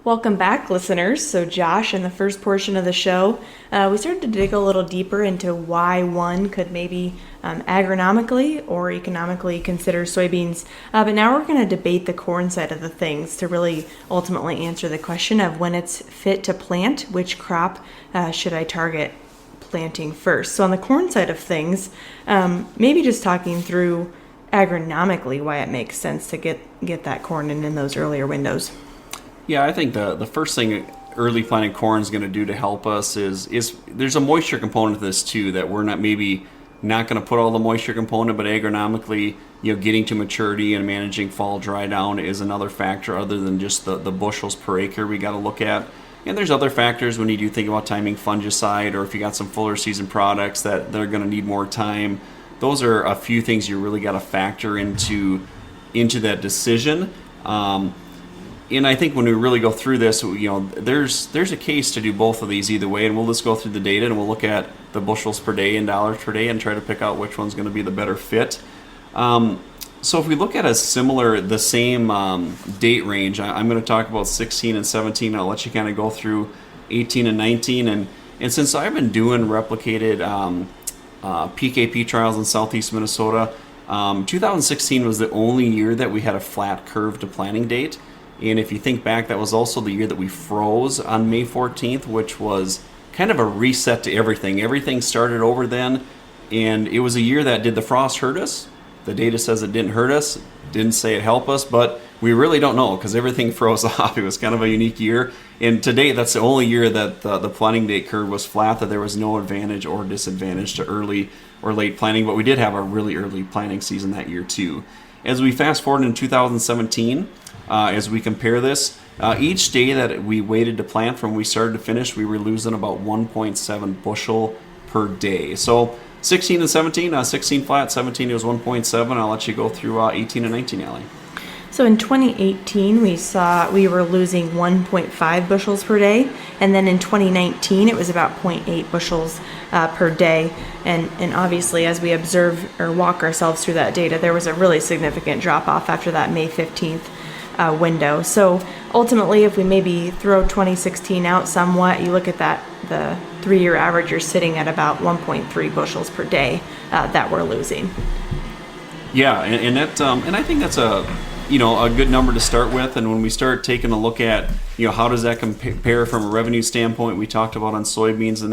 Welcome back, listeners. So, Josh, in the first portion of the show, we started to dig a little deeper into why one could maybe agronomically or economically consider soybeans. But now we're going to debate the corn side of the things to really ultimately answer the question of when it's fit to plant, which crop should I target planting first. So, on the corn side of things, maybe just talking through agronomically why it makes sense to get that corn in those earlier windows. Yeah, I think the first thing early planting corn is going to do to help us is there's a moisture component to this too, that we're not going to put all the moisture component, but agronomically, getting to maturity and managing fall dry down is another factor other than just the bushels per acre we got to look at. And there's other factors when you do think about timing fungicide, or if you got some fuller season products that they're going to need more time. Those are a few things you really got to factor into that decision. And I think when we really go through this, there's a case to do both of these either way, and we'll just go through the data and we'll look at the bushels per day and dollars per day and try to pick out which one's going to be the better fit. So if we look at the same date range, I'm going to talk about 16 and 17. I'll let you kind of go through 18 and 19. And since I've been doing replicated PKP trials in southeast Minnesota, 2016 was the only year that we had a flat curve to planting date. And if you think back, that was also the year that we froze on May 14th, which was kind of a reset to everything. Everything started over then, and it was a year that, did the frost hurt us? The data says it didn't hurt us, didn't say it helped us, but we really don't know because everything froze off. It was kind of a unique year. And to date, that's the only year that the planting date curve was flat, that there was no advantage or disadvantage to early or late planting, but we did have a really early planting season that year too. As we fast forward in 2017, as we compare this, each day that we waited to plant from we started to finish, we were losing about 1.7 bushel per day. So 16 and 17, 16 flat, 17 it was 1.7. I'll let you go through 18 and 19, Allie. So in 2018, we were losing 1.5 bushels per day, and then in 2019, it was about 0.8 bushels per day. And obviously, as we observe or walk ourselves through that data, there was a really significant drop off after that May 15th window. So ultimately, if we maybe throw 2016 out somewhat, you look at that, the 3-year average, you're sitting at about 1.3 bushels per day that we're losing. Yeah, and I think that's a good number to start with. And when we start taking a look at, how does that compare from a revenue standpoint, we talked about on soybeans in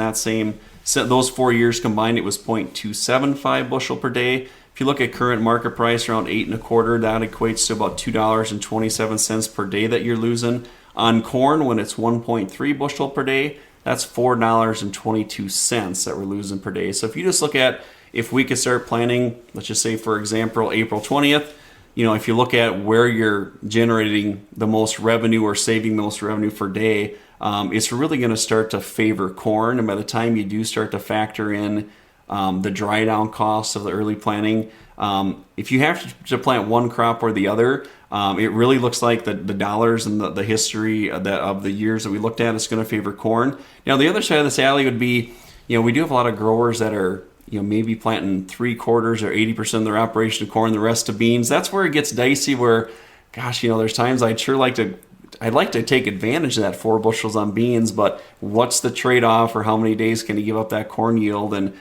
those 4 years combined, it was 0.275 bushel per day. If you look at current market price around 8.25, that equates to about $2.27 per day that you're losing. On corn, when it's 1.3 bushel per day, that's $4.22 that we're losing per day. So if you just look at, if we could start planting, let's just say for example, April 20th, if you look at where you're generating the most revenue or saving the most revenue per day, it's really going to start to favor corn. And by the time you do start to factor in the dry down costs of the early planting, if you have to plant one crop or the other, it really looks like the dollars and the history of the years that we looked at is going to favor corn. Now, the other side of this, Allie, would be, we do have a lot of growers that are maybe planting 3/4 or 80% of their operation of corn, the rest of beans. That's where it gets dicey, where, gosh, there's times I'd like to take advantage of that 4 bushels on beans, but what's the trade-off, or how many days can you give up that corn yield? And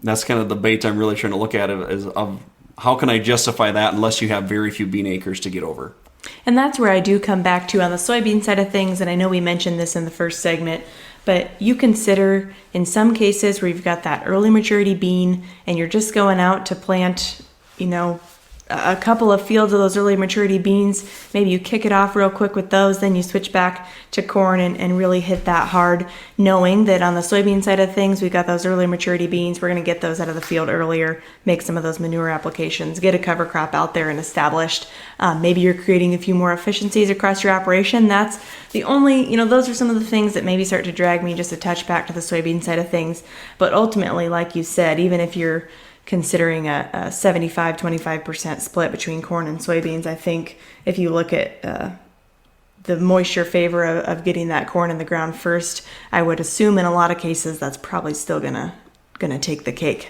that's kind of the debate I'm really trying to look at, is of how can I justify that unless you have very few bean acres to get over. And that's where I do come back to on the soybean side of things, and I know we mentioned this in the first segment, but you consider in some cases where you've got that early maturity bean and you're just going out to plant, a couple of fields of those early maturity beans, maybe you kick it off real quick with those, then you switch back to corn and really hit that hard, knowing that on the soybean side of things, we've got those early maturity beans. We're going to get those out of the field earlier, make some of those manure applications, get a cover crop out there and established. Maybe you're creating a few more efficiencies across your operation. That's the only, those are some of the things that maybe start to drag me just a touch back to the soybean side of things. But ultimately, like you said, even if you're considering a 75-25% split between corn and soybeans, I think if you look at the moisture favor of getting that corn in the ground first, I would assume in a lot of cases that's probably still gonna take the cake.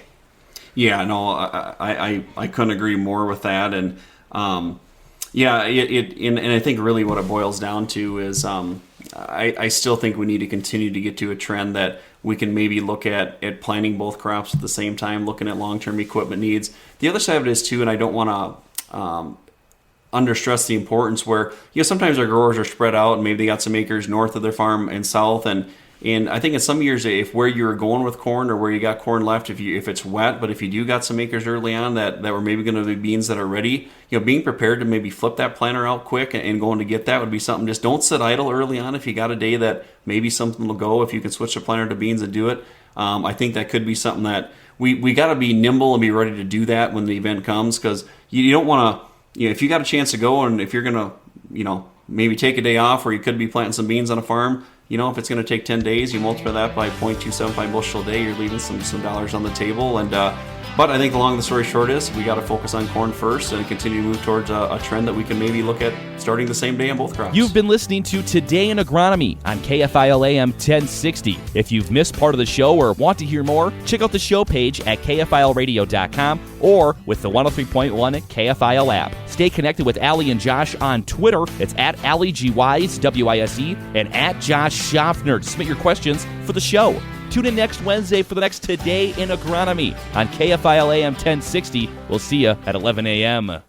Yeah, no, I couldn't agree more with that. And Yeah, and I think really what it boils down to is I still think we need to continue to get to a trend that we can maybe look at planting both crops at the same time, looking at long-term equipment needs. The other side of it is too, and I don't want to understress the importance where, sometimes our growers are spread out and maybe they got some acres north of their farm and south, and I think in some years, if where you're going with corn or where you got corn left, if it's wet, but if you do got some acres early on that were maybe going to be beans that are ready, being prepared to maybe flip that planter out quick and going to get that would be something. Just don't sit idle early on. If you got a day that maybe something will go, if you can switch the planter to beans and do it, I think that could be something that we got to be nimble and be ready to do that when the event comes, because you don't want to, if you got a chance to go and if you're going to, maybe take a day off where you could be planting some beans on a farm, if it's going to take 10 days, you multiply that by 0.275 bushel a day, you're leaving some dollars on the table. And but I think the long and the story short is we got to focus on corn first and continue to move towards a trend that we can maybe look at starting the same day on both crops. You've been listening to Today in Agronomy on KFIL AM 1060. If you've missed part of the show or want to hear more, check out the show page at KFILradio.com or with the 103.1 KFIL app. Stay connected with Allie and Josh on Twitter. It's at Allie GYs, WISE, and at Josh Schaffner to submit your questions for the show. Tune in next Wednesday for the next Today in Agronomy on KFIL AM 1060. We'll see you at 11 a.m.